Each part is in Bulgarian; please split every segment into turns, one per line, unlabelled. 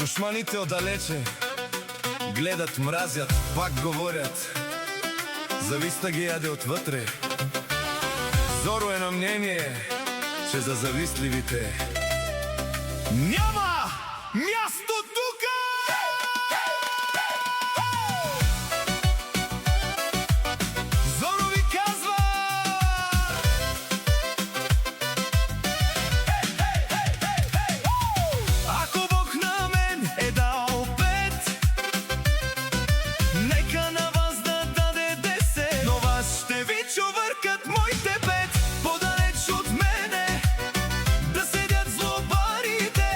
Душманите отдалече гледат, мразят, пак говорят. Завистта ги яде отвътре. Зоро е на мнение, че за завистливите няма място тука! Зоро ви казва: ако Бог на мен е дал 5, нека на вас да даде 10, но вас ще ви чувъркат моите 5. Подалеч от мене да седят злобарите,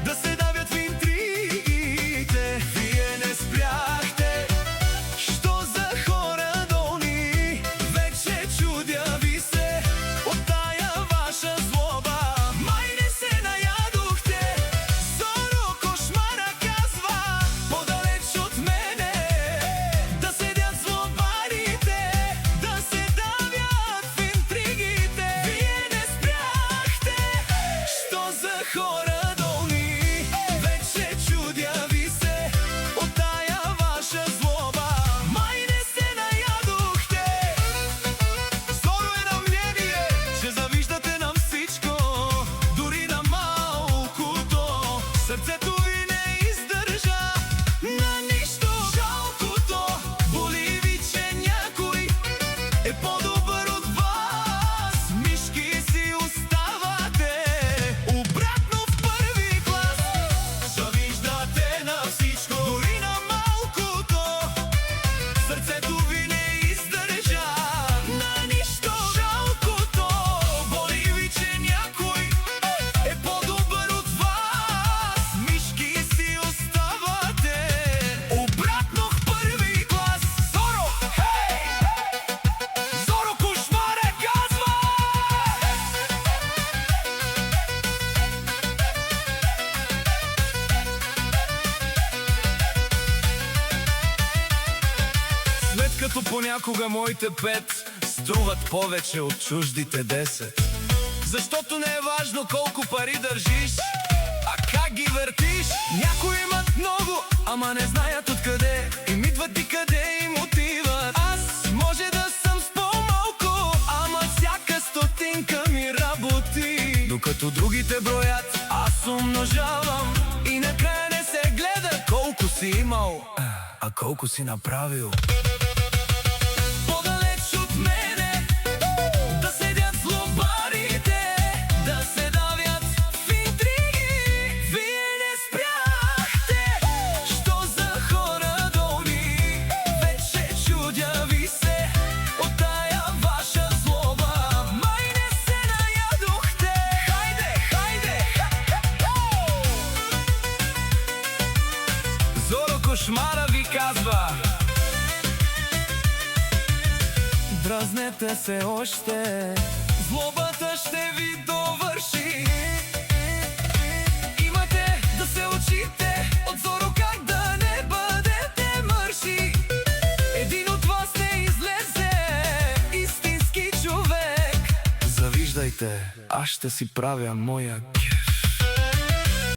да се давят в интригите. Вие не спряхте, що за хора долни, вече чудя ви се от тая ваша злоба. Май не се наядохте, Зоро кошмара казва: подалеч от мене да седят злобарите, да се давят в интригите. Вие не спряхте, що за хора долни, вече чудя ви се от тая ваша злоба. Май не се наядохте. Зоро е на мнение, че завиждате на всичко, дори на малкото. Сърцето ви не издържа на нищо. Жалкото боли ви, че някой е по-добър от вас. Мишки си оставате обратно в първи клас. Завиждате на всичко, дори на малкото. Сърцето ви не издържа на нищо. Жалкото боли ви, че някой е по-добър от вас. Мишки си оставате обратно в първи клас. Зоро, хей! Зоро кошмара казва! След като понякога моите 5 струват повече от чуждите 10. Защото не е важно колко пари държиш, а как ги въртиш. Някои имат много, ама не знаят откъде им идват и къде им отиват. Аз може да съм с по-малко, ама всяка стотинка ми работи. Докато другите броят, аз умножавам и накрая не се гледа колко си имал, а колко си направил. Подалеч от мене да седят злобарите, да се давят в интриги. Вие не спряхте, що за хора долни, вече чудя ви се от тая ваша злоба. Май не се наядохте. Хайде, хайде! Зоро кошмара ви казва: дразнете се още, злобата ще ви довърши. Имате да се учите от Зоро как да не бъдете мърши. Един от вас не излезе истински човек. Завиждайте, аз ще си правя моя